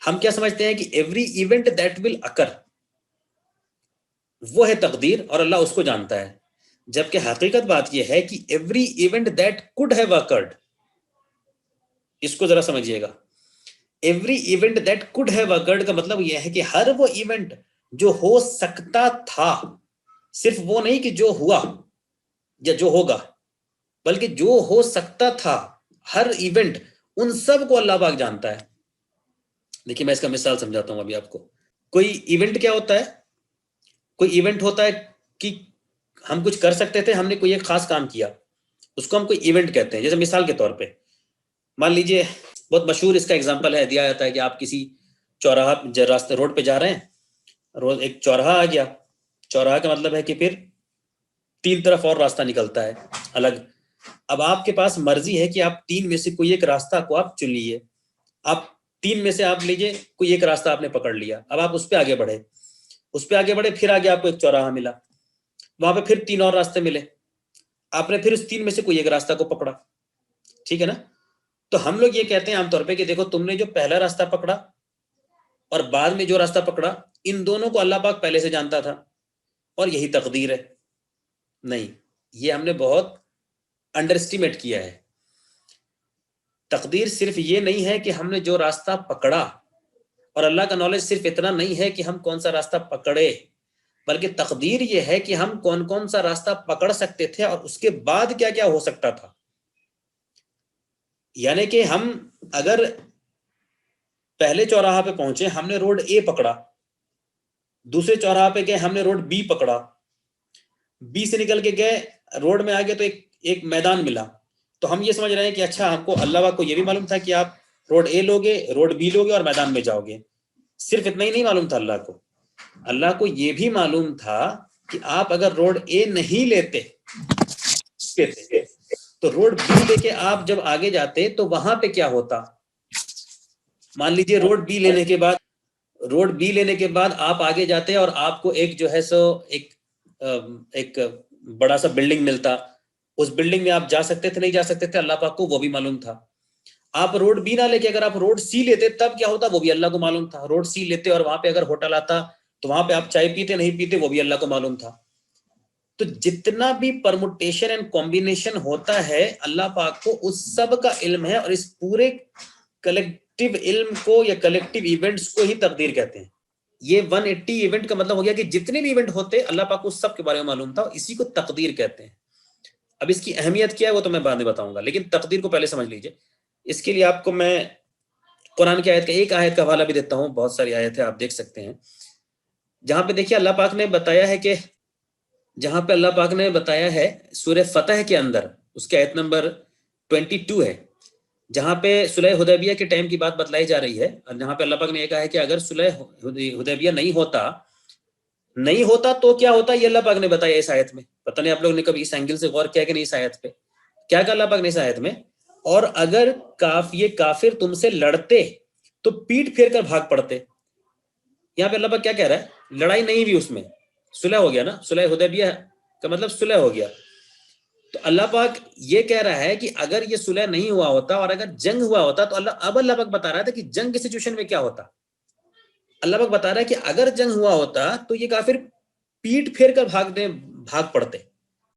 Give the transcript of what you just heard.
ہم کیا سمجھتے ہیں کہ ایوری ایونٹ دیٹ ول اکر وہ ہے تقدیر اور اللہ اس کو جانتا ہے، جبکہ حقیقت بات یہ ہے کہ every event that could have occurred, اس کو ذرا سمجھیے گا، every event that could have occurred کا مطلب یہ ہے کہ ہر وہ ایونٹ جو ہو سکتا تھا، صرف وہ نہیں کہ جو ہوا یا جو ہوگا، بلکہ جو ہو سکتا تھا ہر ایونٹ، ان سب کو اللہ پاک جانتا ہے۔ دیکھیے میں اس کا مثال سمجھاتا ہوں ابھی آپ کو۔ کوئی ایونٹ کیا ہوتا ہے؟ کوئی ایونٹ ہوتا ہے کہ ہم کچھ کر سکتے تھے، ہم نے کوئی ایک خاص کام کیا، اس کو ہم کوئی ایونٹ کہتے ہیں۔ جیسے مثال کے طور پہ مان لیجئے، بہت مشہور اس کا اگزامپل ہے، دیا جاتا ہے کہ آپ کسی چوراہا راستے روڈ پہ جا رہے ہیں، ایک چوراہا آ گیا، چوراہا کا مطلب ہے کہ پھر تین طرف اور راستہ نکلتا ہے الگ۔ اب آپ کے پاس مرضی ہے کہ آپ تین میں سے کوئی ایک راستہ کو آپ چن لیجیے، آپ تین میں سے آپ لیجیے کوئی ایک راستہ آپ نے پکڑ لیا، اب آپ اس پہ آگے بڑھے، اس پہ آگے بڑھے، پھر آگے آپ کو ایک چوراہا ملا، وہاں پہ پھر تین اور راستے ملے، آپ نے پھر اس تین میں سے کوئی ایک راستہ کو پکڑا، ٹھیک ہے نا؟ تو ہم لوگ یہ کہتے ہیں عام طور پہ کہ دیکھو تم نے جو پہلا راستہ پکڑا اور بعد میں جو راستہ پکڑا، ان دونوں کو اللہ پاک پہلے سے جانتا تھا اور یہی تقدیر ہے۔ نہیں، یہ ہم نے بہت انڈر اسٹیمیٹ کیا ہے۔ تقدیر صرف یہ نہیں ہے کہ ہم نے جو راستہ پکڑا، اور اللہ کا نالج صرف اتنا نہیں ہے کہ ہم کون سا راستہ پکڑے، بلکہ تقدیر یہ ہے کہ ہم کون کون سا راستہ پکڑ سکتے تھے اور اس کے بعد کیا کیا ہو سکتا تھا۔ یعنی کہ ہم اگر پہلے چوراہا پہ پہنچے، ہم نے روڈ اے پکڑا، دوسرے چوراہا پہ گئے، ہم نے روڈ بی پکڑا، بی سے نکل کے گئے روڈ میں آگے تو ایک میدان ملا، تو ہم یہ سمجھ رہے ہیں کہ اچھا ہم کو اللہ پاک کو یہ بھی معلوم تھا کہ آپ روڈ اے لوگے، روڈ بی لوگے اور میدان میں جاؤ گے۔ صرف اتنا ہی نہیں معلوم تھا اللہ کو، اللہ کو یہ بھی معلوم تھا کہ آپ اگر روڈ اے نہیں لیتے تو روڈ بی لے کے آپ جب آگے جاتے تو وہاں پہ کیا ہوتا۔ مان لیجئے روڈ بی لینے کے بعد آپ آگے جاتے اور آپ کو ایک جو ہے سو ایک بڑا سا بلڈنگ ملتا، اس بلڈنگ میں آپ جا سکتے تھے نہیں جا سکتے تھے، اللہ پاک کو وہ بھی معلوم تھا۔ آپ روڈ بی نہ لے کے اگر آپ روڈ سی لیتے تب کیا ہوتا، وہ بھی اللہ کو معلوم تھا۔ روڈ سی لیتے اور وہاں پہ اگر ہوٹل آتا تو وہاں پہ آپ چائے پیتے نہیں پیتے، وہ بھی اللہ کو معلوم تھا۔ تو جتنا بھی پرموٹیشن اینڈ کمبینیشن ہوتا ہے، اللہ پاک کو اس سب کا علم ہے، اور اس پورے کلیکٹیو علم کو یا کلیکٹیو ایونٹس کو ہی تقدیر کہتے ہیں۔ یہ 180 ایونٹ کا مطلب ہو گیا کہ جتنے بھی ایونٹ ہوتے اللہ پاک کو سب کے بارے میں معلوم تھا، اسی کو تقدیر کہتے ہیں۔ اب اس کی اہمیت کیا ہے وہ تو میں بعد میں بتاؤں گا، لیکن تقدیر کو پہلے سمجھ لیجئے۔ اس کے لیے آپ کو میں قرآن کی آیت کا ایک آیت کا حوالہ بھی دیتا ہوں، بہت ساری آیت ہے آپ دیکھ سکتے ہیں، جہاں پہ دیکھیے اللہ پاک نے بتایا ہے کہ سورہ فتح کے اندر اس کے آیت نمبر 22 ہے، جہاں پہ صلح حدیبیہ کے ٹائم کی بات بتلائی جا رہی ہے، اور جہاں پہ اللہ پاک نے یہ کہا ہے کہ اگر صلح حدیبیہ نہیں ہوتا تو کیا ہوتا، یہ اللہ پاک نے بتایا اس آیت میں۔ پتہ نہیں آپ لوگ نے کبھی اس اینگل سے غور کیا کہ نہیں اس آیت پہ، کیا کہا اللہ پاک نے اس آیت میں، اور اگر یہ کافر تم سے لڑتے تو پیٹ پھیر کر بھاگ پڑتے۔ یہاں پہ اللہ پاک کیا کہہ رہا ہے، لڑائی نہیں بھی، اس میں صلح ہو گیا نا، صلح حدیبیہ کا مطلب صلح ہو گیا۔ تو اللہ پاک یہ کہہ رہا ہے کہ اگر یہ صلح نہیں ہوا ہوتا اور اگر جنگ ہوا ہوتا تو اللہ پاک بتا رہا تھا کہ جنگ کی سچویشن میں کیا ہوتا۔ اللہ پاک بتا رہا ہے کہ اگر جنگ ہوا ہوتا تو یہ کافر پیٹ پھیر کر بھاگ پڑتے،